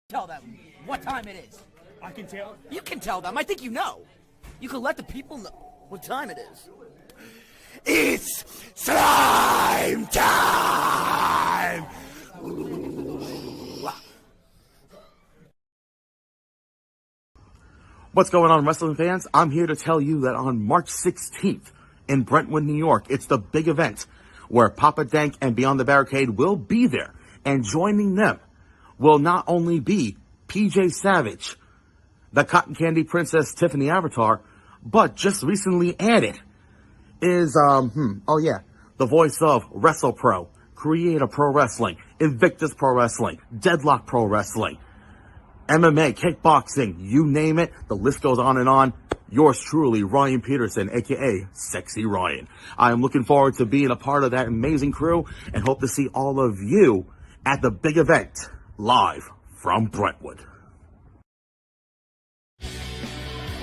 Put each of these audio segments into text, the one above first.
Tell them what time it is. I can tell. You can tell them. I think you know. You can let the people know what time it is. It's slime time! What's going on, wrestling fans? I'm here to tell you that on March 16th in Brentwood, New York, it's the big event where Papa Dank and Beyond the Barricade will be there. And joining them will not only be PJ Savage, the Cotton Candy Princess Tiffany Avatar, but just recently added is, the voice of WrestlePro, Creator Pro Wrestling, Invictus Pro Wrestling, Deadlock Pro Wrestling, MMA, kickboxing, you name it, the list goes on and on. Yours truly, Ryan Peterson, aka Sexy Ryan. I am looking forward to being a part of that amazing crew and hope to see all of you at the big event, live from Brentwood.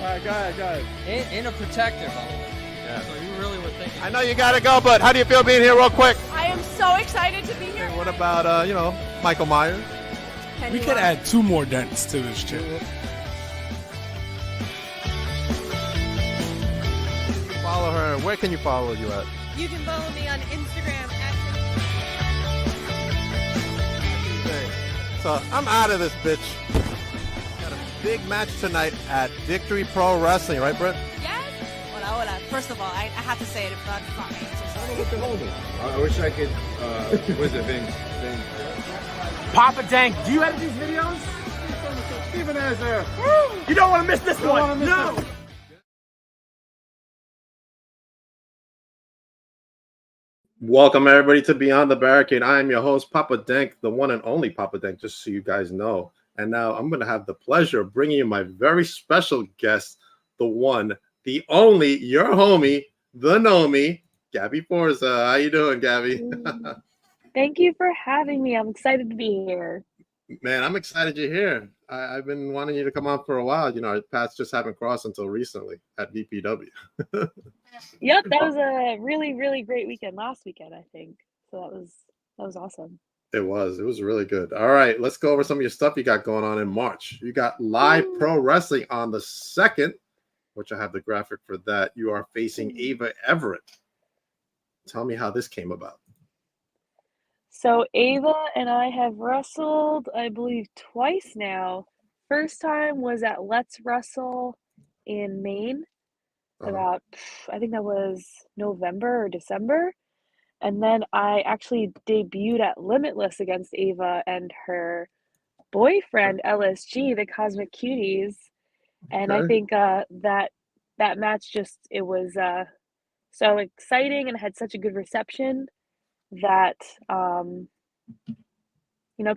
Alright, go ahead. In a protector, by the way. Yeah. So you really were thinking. I know you gotta go, but how do you feel being here real quick? I am so excited to be here. What about, Michael Myers? We could add 2 more dents to this chip. Follow her. Where can you follow you at? You can follow me on Instagram at So I'm out of this bitch. Got a big match tonight at Victory Pro Wrestling, right, Britt? Yes. Hola. First of all, I have to say it in front of me. I'm so sorry. I wish I could, what is it, Ving? Papa Dank, do you edit these videos? Even as You don't want to miss this one. No. Welcome, everybody, to Beyond the Barricade. I am your host, Papa Dank, the one and only Papa Dank, just so you guys know. And now I'm going to have the pleasure of bringing you my very special guest, the one, the only, your homie, the Gnomie, Gabby Forza. How you doing, Gabby? Thank you for having me. I'm excited to be here. Man, I'm excited you're here. I've been wanting you to come on for a while. You know, our paths just haven't crossed until recently at VPW. Yep, that was a really, really great weekend last weekend, I think. So that was awesome. It was really good. All right, let's go over some of your stuff you got going on in March. You got live pro wrestling on the 2nd, which I have the graphic for that. You are facing Ava Everett. Tell me how this came about. So Ava and I have wrestled, I believe, twice now. First time was at Let's Wrestle in Maine. About, I think that was November or December. And then I actually debuted at Limitless against Ava and her boyfriend, LSG, the Cosmic Cuties. And I think that match it was so exciting and had such a good reception that,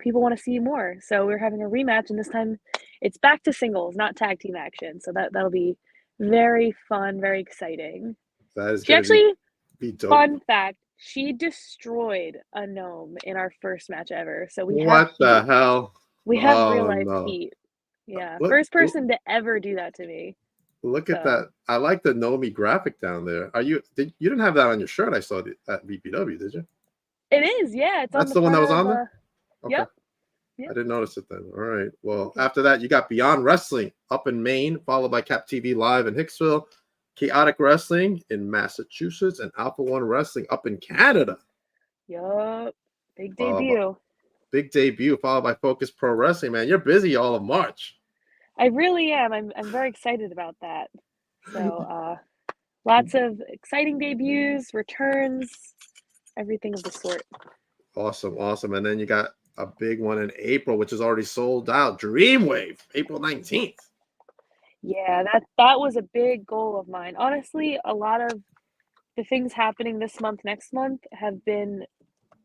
people want to see more. So we're having a rematch, and this time it's back to singles, not tag team action. So that'll be very fun, very exciting. That is she actually, be dope. Fun fact, she destroyed a gnome in our first match ever. So we have hell? We have real life heat. Yeah, first person to ever do that to me. Look at that. I like the Gnomie graphic down there. You didn't have that on your shirt? I saw it at VPW, did you? It is, yeah. That's the one that was on there? Okay. Yep. I didn't notice it then. All right. Well, after that, you got Beyond Wrestling up in Maine, followed by Cap TV Live in Hicksville, Chaotic Wrestling in Massachusetts, and Alpha One Wrestling up in Canada. Yup. Big debut. Big debut, followed by Focus Pro Wrestling. Man, you're busy all of March. I really am. I'm very excited about that. So lots of exciting debuts, returns, everything of the sort. Awesome. And then you got a big one in April, which is already sold out. Dreamwave, April 19th. Yeah, that was a big goal of mine. Honestly, a lot of the things happening this month, next month have been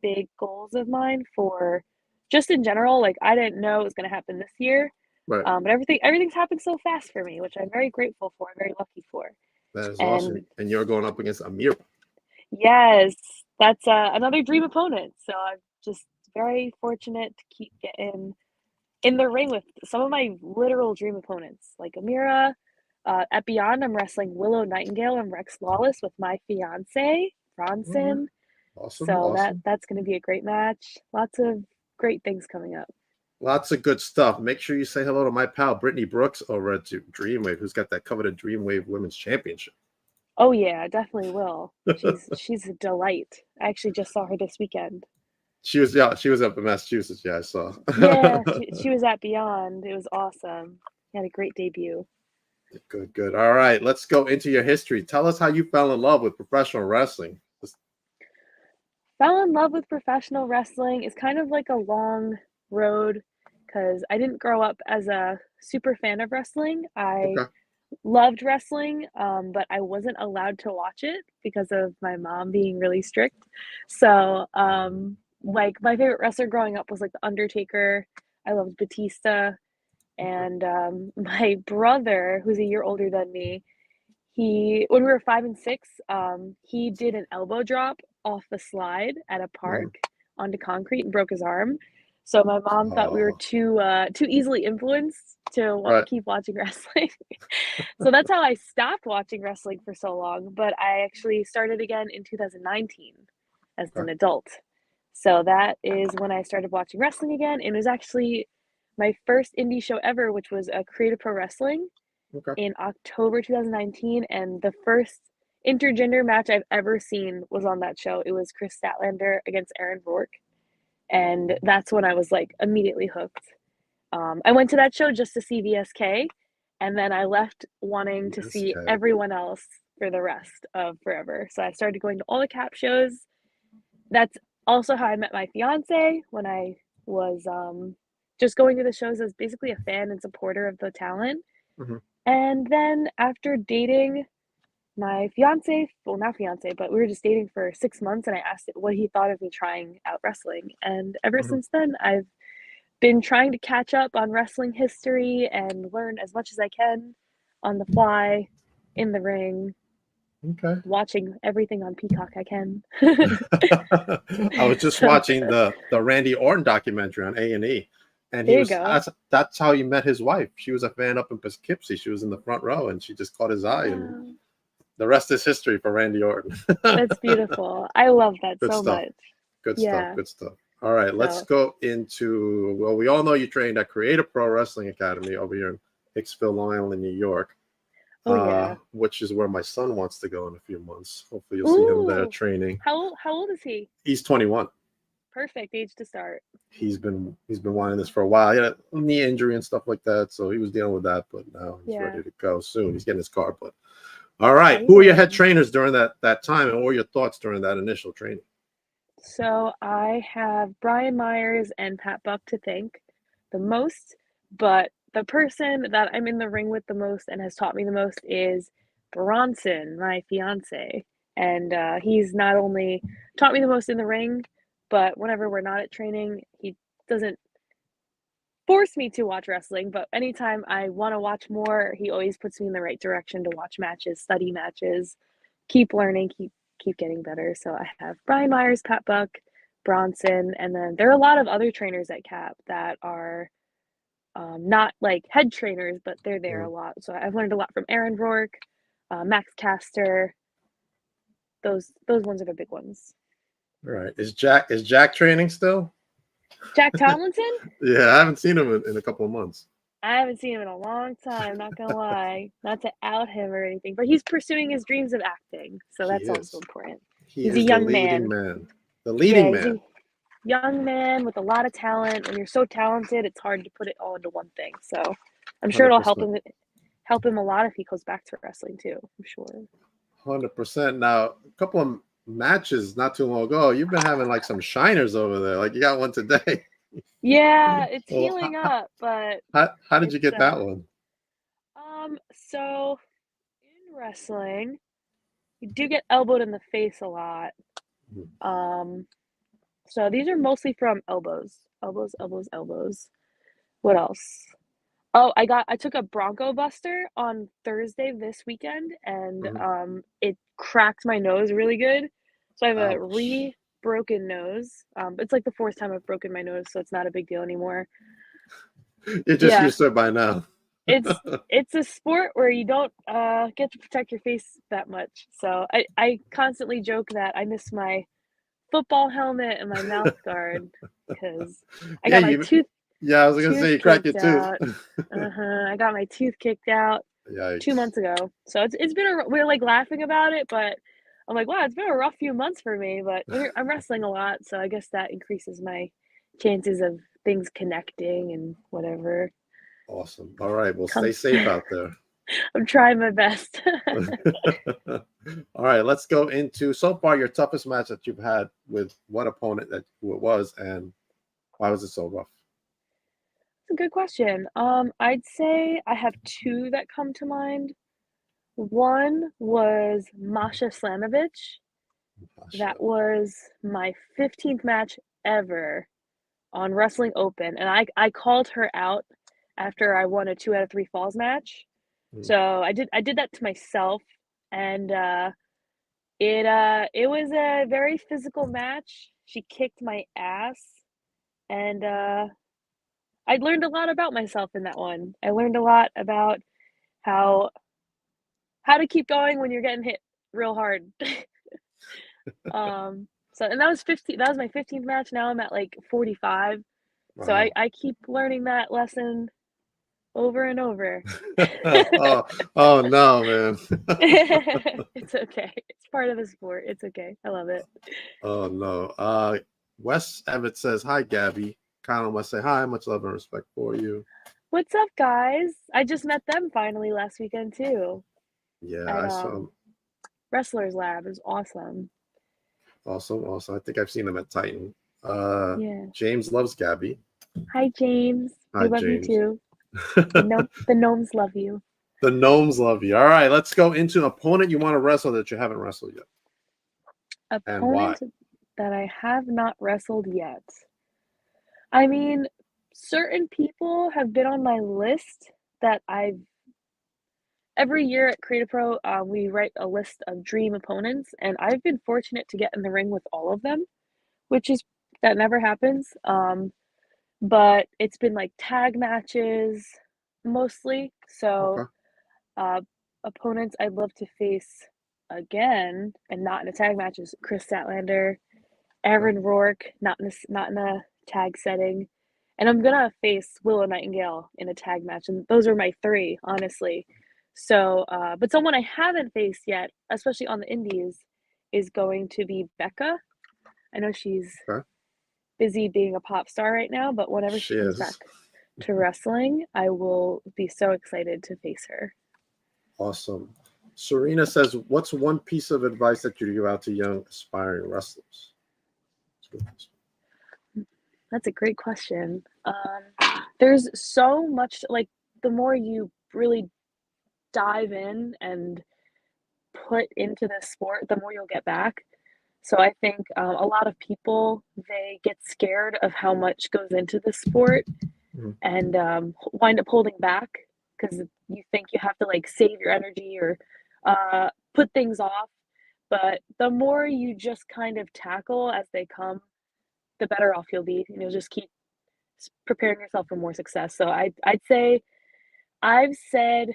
big goals of mine for just in general. Like, I didn't know it was going to happen this year. Right. But everything's happened so fast for me, which I'm very grateful for, very lucky for. That is awesome. And you're going up against Amira. Yes, that's another dream opponent. So I'm just very fortunate to keep getting in the ring with some of my literal dream opponents, like Amira. At Beyond, I'm wrestling Willow Nightingale and Rex Lawless with my fiance, Bronson. Awesome. So that's going to be a great match. Lots of great things coming up. Lots of good stuff. Make sure you say hello to my pal Brittany Brooks over at Dreamwave, who's got that coveted Dreamwave Women's Championship. Oh yeah, definitely will. She's a delight. I actually just saw her this weekend. She was up in Massachusetts. Yeah, I saw. Yeah, she was at Beyond. It was awesome. She had a great debut. Good. All right, let's go into your history. Tell us how you fell in love with professional wrestling. Fell in love with professional wrestling is kind of like a long road because I didn't grow up as a super fan of wrestling. I Okay. loved wrestling, but I wasn't allowed to watch it because of my mom being really strict. So, like my favorite wrestler growing up was like The Undertaker. I loved Batista, and my brother, who's a year older than me, when we were 5 and 6, he did an elbow drop off the slide at a park onto concrete and broke his arm. So my mom thought we were Oh, too easily influenced to right. keep watching wrestling. So that's how I stopped watching wrestling for so long. But I actually started again in 2019 as an adult. So that is when I started watching wrestling again. And it was actually my first indie show ever, which was a Creative Pro Wrestling Okay. in October 2019, and the first intergender match I've ever seen was on that show. It was Chris Statlander against Aaron Rourke, and that's when I was like immediately hooked. I went to that show just to see VSK, and then I left wanting to see VSK. everyone else for the rest of forever. So I started going to all the Cap shows. That's also how I met my fiance when I was just going to the shows as basically a fan and supporter of the talent. Mm-hmm. And then after dating my fiance, well, not fiance, but we were just dating for 6 months, and I asked him what he thought of me trying out wrestling. And ever since then, I've been trying to catch up on wrestling history and learn as much as I can on the fly, in the ring, Okay. watching everything on Peacock I can. I was just watching the Randy Orton documentary on A&E, and There you go. that's how he met his wife. She was a fan up in Poughkeepsie. She was in the front row, and she just caught his eye, and the rest is history for Randy Orton. That's beautiful. I love that Good so stuff. much. Good Yeah. stuff. All right, let's So, go into, well, we all know you trained at Creative Pro Wrestling Academy over here in Hicksville, Long Island, New York, yeah. which is where my son wants to go in a few months. Hopefully you'll see him there Ooh. training. How old is he? He's 21. Perfect age to start. He's been wanting this for a while. He had a knee injury and stuff like that, so he was dealing with that, but now he's ready to go soon. He's getting his car put. All right, who were your head trainers during that time, and what were your thoughts during that initial training? So I have Brian Myers and Pat Buck to thank the most, but the person that I'm in the ring with the most and has taught me the most is Bronson, my fiance. And he's not only taught me the most in the ring, but whenever we're not at training, he doesn't force me to watch wrestling, but anytime I want to watch more, he always puts me in the right direction to watch matches, study matches, keep learning, keep getting better. So I have Brian Myers, Pat Buck, Bronson, and then there are a lot of other trainers at CAP that are not like head trainers, but they're there a lot. So I've learned a lot from Aaron Rourke, Max Caster. Those ones are the big ones. All right, is Jack training still? Jack Tomlinson? Yeah, I haven't seen him in a couple of months. I haven't seen him in a long time, not gonna lie. Not to out him or anything, but he's pursuing his dreams of acting, so that's also important. He's a young man. The leading man. He's a young man with a lot of talent. When you're so talented, it's hard to put it all into one thing. So I'm sure it'll 100%. help him a lot if he goes back to wrestling too. I'm sure. 100%. Now, a couple of matches not too long ago, you've been having like some shiners over there. Like you got one today. Yeah, it's healing up, but how did you get that one? So in wrestling, you do get elbowed in the face a lot. So these are mostly from elbows. What else? Oh, I took a Bronco Buster on Thursday this weekend, and it cracked my nose really good. So I have a broken nose. It's like the fourth time I've broken my nose, so it's not a big deal anymore. You're just used to it by now. It's a sport where you don't get to protect your face that much. So I constantly joke that I miss my football helmet and my mouth guard because I got my tooth. Yeah, I was gonna tooth say you cracked your kicked tooth. out. I got my tooth kicked out 2 Yikes. months ago. So it's been we're like laughing about it, but I'm like, wow, it's been a rough few months for me. But I'm wrestling a lot, so I guess that increases my chances of things connecting and whatever. Awesome. All right. Well, stay Come, safe out there. I'm trying my best. All right. Let's go into so far your toughest match that you've had with what opponent who it was, and why was it so rough? That's a good question. I'd say I have two that come to mind. One was Masha Slamovich. That was my 15th match ever on Wrestling Open, and I called her out after I won a 2 out of 3 falls match. So I did that to myself, and it was a very physical match. She kicked my ass, and I learned a lot about myself in that one. I learned a lot about how to keep going when you're getting hit real hard. So and that was 15. That was my 15th match. Now I'm at like 45. So Wow. I keep learning that lesson over and over. oh no, man. It's okay. It's part of the sport. It's okay. I love it. Oh no. Wes Evans says, "Hi, Gabby. Kyle must say hi. Much love and respect for you." What's up, guys? I just met them finally last weekend too. Yeah, At I saw. Wrestlers Lab. It was awesome. Awesome. I think I've seen him at Titan. Yeah. James loves Gabby. Hi, James. Hi, We love you James. too. The gnomes love you. The gnomes love you. All right, let's go into an opponent you want to wrestle that you haven't wrestled yet. And why? Opponent that I have not wrestled yet. I mean, certain people have been on my list that I've every year at Creative Pro, we write a list of dream opponents, and I've been fortunate to get in the ring with all of them, which is that never happens. But it's been like tag matches mostly. So Okay. opponents I'd love to face again, and not in a tag match, is Chris Statlander, Aaron Rourke, not in a tag setting, and I'm gonna face Willow Nightingale in a tag match, and those are my three, honestly. So, but someone I haven't faced yet, especially on the indies, is going to be Becca. I know she's Okay. busy being a pop star right now, but whenever she She comes is. back to wrestling, I will be so excited to face her. Awesome. Serena says, "What's one piece of advice that you give out to young aspiring wrestlers?" That's a great question. There's so much, like, the more you really dive in and put into the sport, the more you'll get back. So I think a lot of people, they get scared of how much goes into the sport and wind up holding back because you think you have to like save your energy or put things off. But the more you just kind of tackle as they come, the better off you'll be, and you'll just keep preparing yourself for more success. So I'd say I've said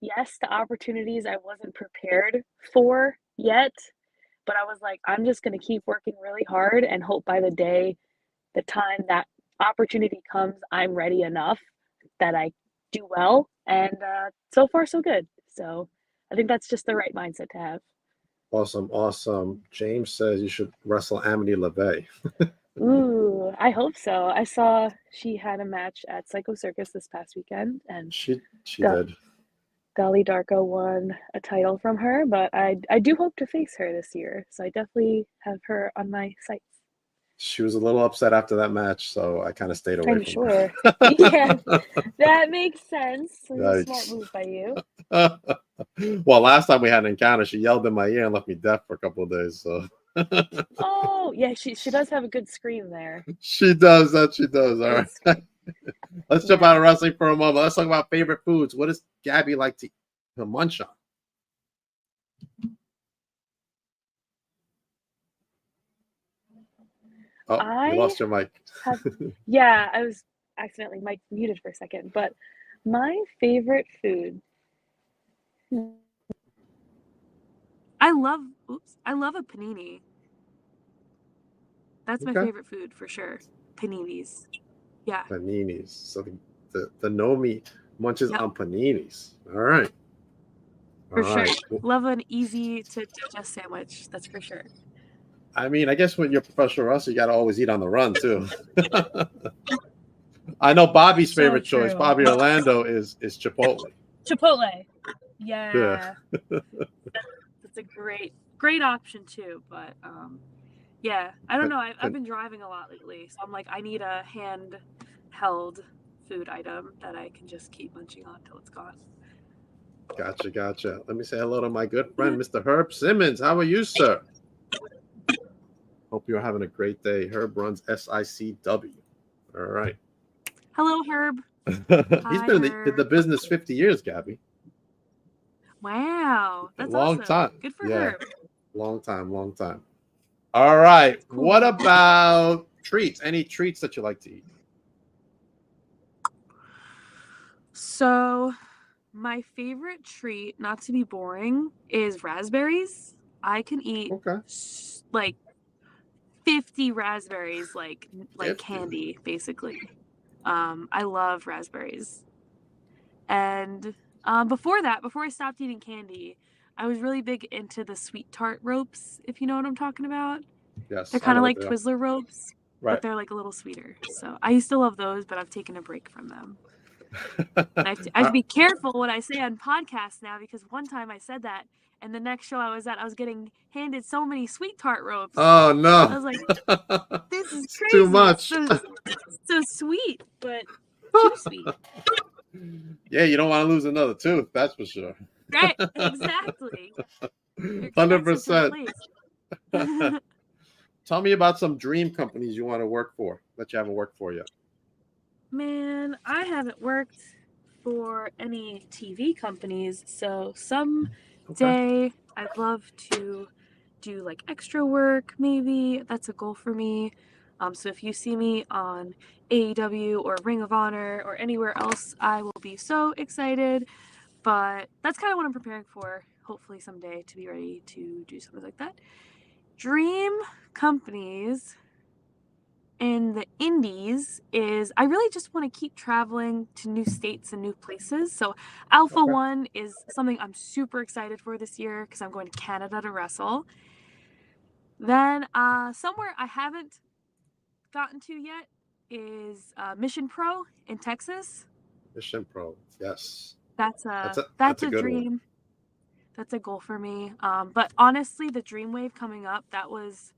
yes to opportunities I wasn't prepared for yet, but I was like, I'm just going to keep working really hard and hope by the time that opportunity comes, I'm ready enough that I do well. And so far, so good. So I think that's just the right mindset to have. Awesome. James says you should wrestle Amity LeVay. Ooh, I hope so. I saw she had a match at Psycho Circus this past weekend, and She Ga- did. Gali Darko won a title from her, but I do hope to face her this year. So I definitely have her on my sights. She was a little upset after that match, so I kind of stayed away I'm from sure. her. Yeah, that makes sense. It was a smart Yikes. move by you. Well, last time we had an encounter, she yelled in my ear and left me deaf for a couple of days. So Oh, yeah, she does have a good scream there. she does that. She does. All Good right. scream. Let's jump Yeah. out of wrestling for a moment. Let's talk about favorite foods. What does Gabby like to munch on? Oh, you lost your mic. Yeah, I was accidentally mic muted for a second, but my favorite food. I love a panini. That's my Okay. favorite food for sure. Paninis. Yeah. Paninis. So the Gnomie munches Yep. on paninis. All right. For sure. Well, Love an easy to digest sandwich. That's for sure. I mean, I guess when you're a professional wrestler, you got to always eat on the run too. I know Bobby's So favorite choice, true. Bobby Orlando, is Chipotle. Chipotle. Yeah. Yeah. That's a great option too. But yeah, I don't know. I've been driving a lot lately, so I'm like, I need a handheld food item that I can just keep munching on till it's gone. Gotcha. Let me say hello to my good friend, Mr. Herb Simmons. How are you, sir? Hope you're having a great day. Herb runs SICW. All right. Hello, Herb. He's Hi, been in Herb. the business 50 years, Gabby. Wow, A that's long awesome. time. Good for Yeah. Herb. Long time. All right. Cool. What about treats? Any treats that you like to eat? So, my favorite treat, not to be boring, is raspberries. I can eat Okay. like 50 raspberries like 50. candy, basically. I love raspberries. And before I stopped eating candy, I was really big into the sweet tart ropes, if you know what I'm talking about. Yes. They're I kind know of what like they are. Twizzler ropes, Right. but they're like a little sweeter. So I used to love those, but I've taken a break from them. I have to be careful what I say on podcasts now, because one time I said that, and the next show I was at, I was getting handed so many sweet tart ropes. Oh I no. was like, this is It's crazy. too much. It's so sweet, but too sweet. Yeah, you don't want to lose another tooth, that's for sure. Right, exactly. You're expensive to 100%. replace. Tell me about some dream companies you want to work for that you haven't worked for yet. Man, I haven't worked for any TV companies, so someday I'd love to do like extra work, maybe. That's a goal for me. So if you see me on AEW or Ring of Honor or anywhere else, I will be so excited. But that's kind of what I'm preparing for, hopefully someday, to be ready to do something like that. Dream companies in the indies is I really just want to keep traveling to new states and new places. So Alpha One is something I'm super excited for this year because I'm going to Canada to wrestle. Then somewhere I haven't gotten to yet is Mission Pro in Texas. Mission Pro, yes. That's a good dream. one. That's a goal for me. But honestly, the Dream Wave coming up, that was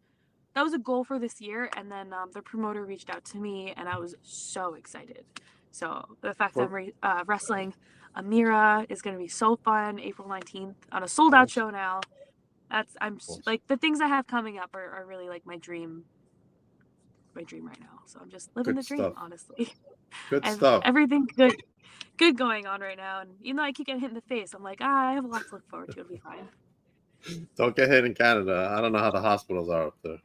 a goal for this year, and then the promoter reached out to me, and I was so excited. So the fact that I'm wrestling Amira is going to be so fun. April 19th on a sold out show now. Like the things I have coming up are really like my dream right now. So I'm just living the dream, honestly. Good stuff. Everything good going on right now, and even though I keep getting hit in the face, I'm like, I have a lot to look forward to. It'll be fine. Don't get hit in Canada. I don't know how the hospitals are up there.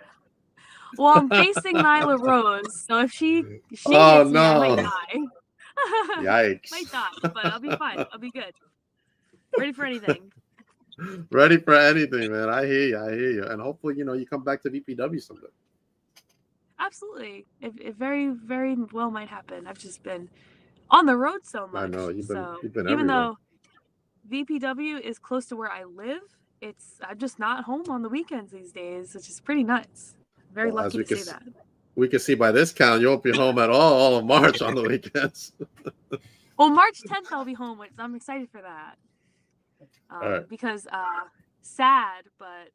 Well, I'm facing Nyla Rose, so if she hits me, I might die. Yikes. Might die, but I'll be fine. I'll be good. Ready for anything. Ready for anything, man. I hear you. And hopefully, you come back to VPW someday. Absolutely. It very, very well might happen. I've just been on the road so much. I know. You've been even everywhere. though VPW is close to where I live, I'm just not home on the weekends these days, which is pretty nuts. Very lucky to say that. We can see by this count, you won't be home at all of March on the weekends. Well, March 10th I'll be home, which I'm excited for that. Because sad, but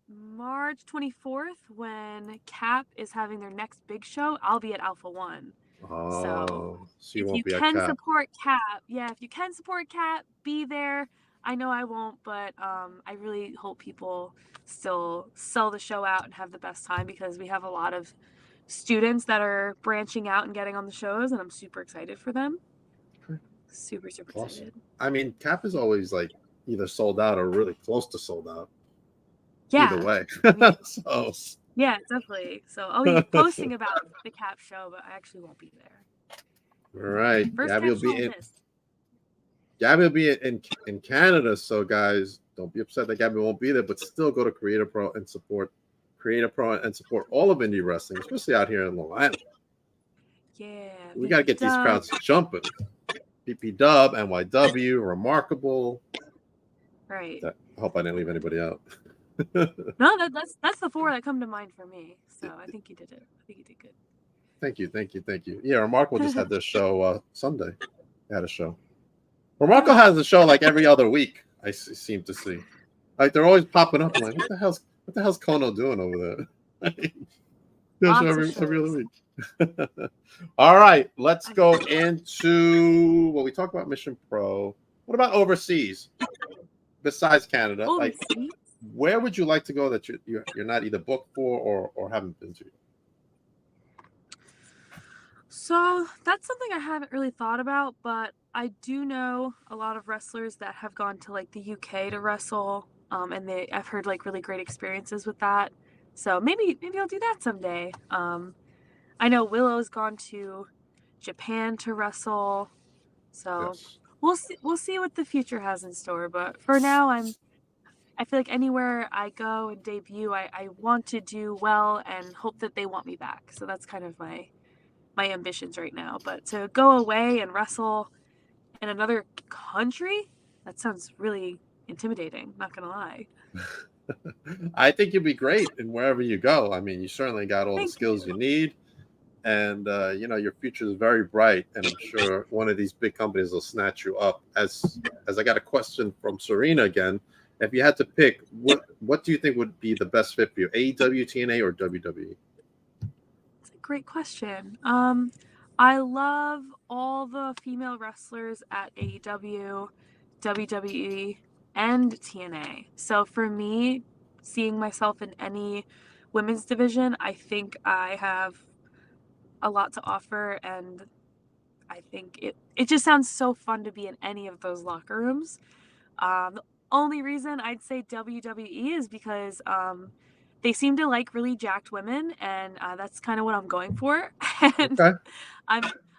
March 24th, when Cap is having their next big show, I'll be at Alpha One. So you if won't you be at can Cap. support Cap, if you can support Cap, be there. I know I won't, but I really hope people still sell the show out and have the best time, because we have a lot of students that are branching out and getting on the shows, and I'm super excited for them. Super excited. I mean, Cap is always like either sold out or really close to sold out. Yeah. Either way. Yeah, definitely. So I'll be posting about the Cap show, but I actually won't be there. All right. Gabby will be in Canada. So guys, don't be upset that Gabby won't be there, but still go to Creator Pro and support all of indie wrestling, especially out here in Long Island. Yeah. We got to get these Dub. crowds jumping. PP Dub, NYW, Remarkable. Right. I hope I didn't leave anybody out. No, that's the 4 that come to mind for me. So I think you did it. I think you did good. Thank you. Yeah, Remarkable just had their show Sunday. They had a show. Remarkable has a show like every other week. I seem to see. Like they're always popping up. I'm like, what the hell's Kono doing over there? There's every other week. All right, let's go into what we talked about. Mission Pro. What about overseas? Besides Canada, like where would you like to go that you're not either booked for or haven't been to? So that's something I haven't really thought about, but I do know a lot of wrestlers that have gone to like the UK to wrestle, and I've heard like really great experiences with that. So maybe I'll do that someday. I know Willow's gone to Japan to wrestle, so Yes. we'll see what the future has in store. But for now, I feel like anywhere I go and debut, I want to do well and hope that they want me back. So that's kind of my ambitions right now. But to go away and wrestle in another country, that sounds really intimidating, not gonna lie. I think you'll be great in wherever you go. I mean, you certainly got all the skills you need, and your future is very bright. And I'm sure one of these big companies will snatch you up. As I got a question from Serena again. If you had to pick, what do you think would be the best fit for you, AEW, TNA, or WWE? That's a great question. I love all the female wrestlers at AEW, WWE, and TNA. So for me, seeing myself in any women's division, I think I have a lot to offer, and I think it just sounds so fun to be in any of those locker rooms. The only reason I'd say WWE is because they seem to like really jacked women, and that's kind of what I'm going for. And okay.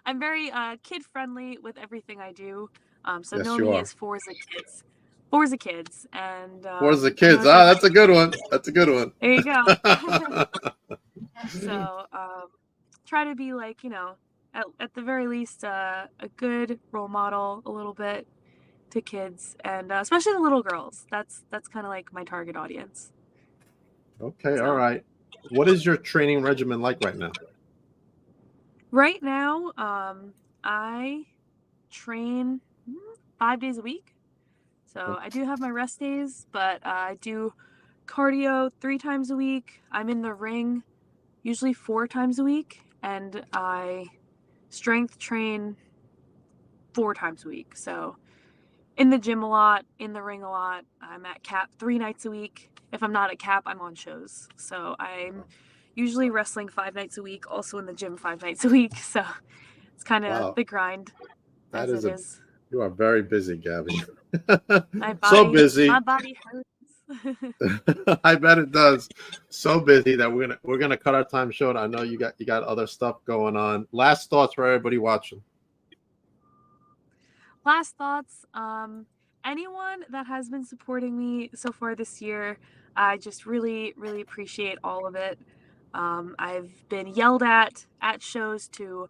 I'm very kid friendly with everything I do. So yes, Gnomie is Forza Kids. Forza Kids, and Forza Kids. That's a good one. That's a good one. There you go. So try to be like, at the very least a good role model a little bit to kids, and especially the little girls. That's kind of like my target audience. Okay, all right. What is your training regimen like right now? Right now, I train 5 days a week. So I do have my rest days, but I do cardio 3 times a week. I'm in the ring usually 4 times a week, and I strength train 4 times a week. So in the gym a lot, in the ring a lot. I'm at Cap 3 nights a week. If I'm not at Cap, I'm on shows. So I'm usually wrestling 5 nights a week, also in the gym 5 nights a week. So it's kind of the grind. That as is it is. You are very busy, Gabby. So busy. My body hurts. I bet it does. So busy that we're gonna cut our time short. I know you got other stuff going on. Last thoughts for everybody watching. Last thoughts. Anyone that has been supporting me so far this year, I just really, really appreciate all of it. I've been yelled at shows to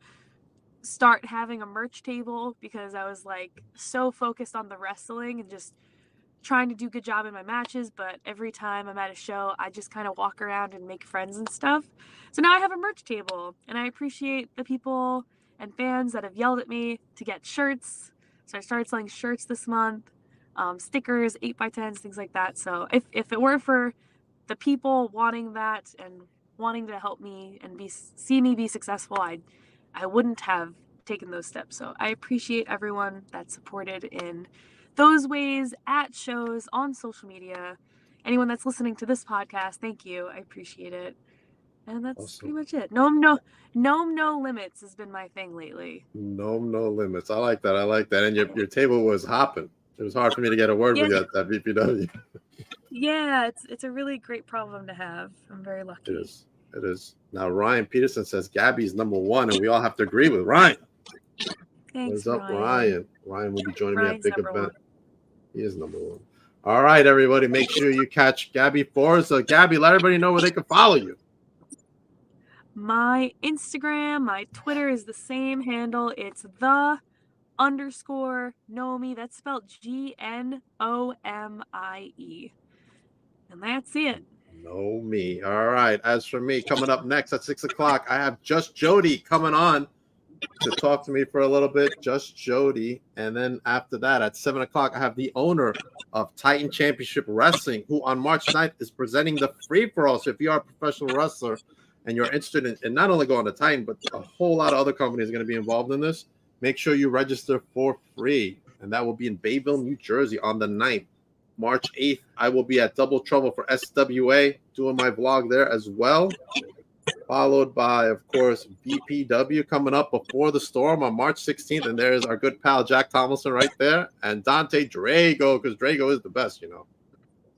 start having a merch table because I was like so focused on the wrestling and just trying to do a good job in my matches, but every time I'm at a show, I just kind of walk around and make friends and stuff. So now I have a merch table, and I appreciate the people and fans that have yelled at me to get shirts. So I started selling shirts this month, stickers, 8x10s, things like that. So if it were for the people wanting that and wanting to help me and see me be successful, I wouldn't have taken those steps. So I appreciate everyone that supported in those ways, at shows, on social media. Anyone that's listening to this podcast, thank you. I appreciate it. And that's pretty much it. No limits has been my thing lately. No limits. I like that. And your table was hopping. It was hard for me to get a word with you at that BPW. Yeah, it's a really great problem to have. I'm very lucky. It is. Now Ryan Peterson says Gabby's number 1, and we all have to agree with Ryan. Thanks, What's up, Ryan? Ryan will be joining me at big event. 1. He is number 1. All right, everybody, make sure you catch Gabby Forza. Gabby, let everybody know where they can follow you. My Instagram, my Twitter is the same handle. It's _Gnomie. That's spelled Gnomie. And that's it. Know me. All right. As for me, coming up next at 6 o'clock, I have Just Jody coming on to talk to me for a little bit. Just Jody. And then after that, at 7 o'clock, I have the owner of Titan Championship Wrestling, who on March 9th is presenting the free-for-all. So if you are a professional wrestler and you're interested in not only going to Titan, but a whole lot of other companies are going to be involved in this, make sure you register for free. And that will be in Bayville, New Jersey on the 9th. March 8th, I will be at Double Trouble for SWA, doing my vlog there as well. Followed by, of course, VPW coming up before the storm on March 16th. And there's our good pal Jack Tomlinson right there. And Dante Drago, because Drago is the best, you know.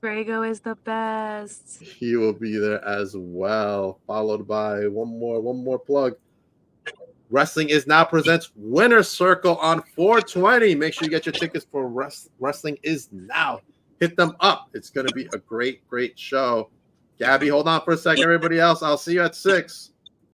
Drago is the best. He will be there as well. Followed by one more plug. Wrestling Is Now presents Winner Circle on 420. Make sure you get your tickets for Wrestling Is Now. Hit them up. It's going to be a great, great show. Gabby, hold on for a second. Everybody else, I'll see you at 6.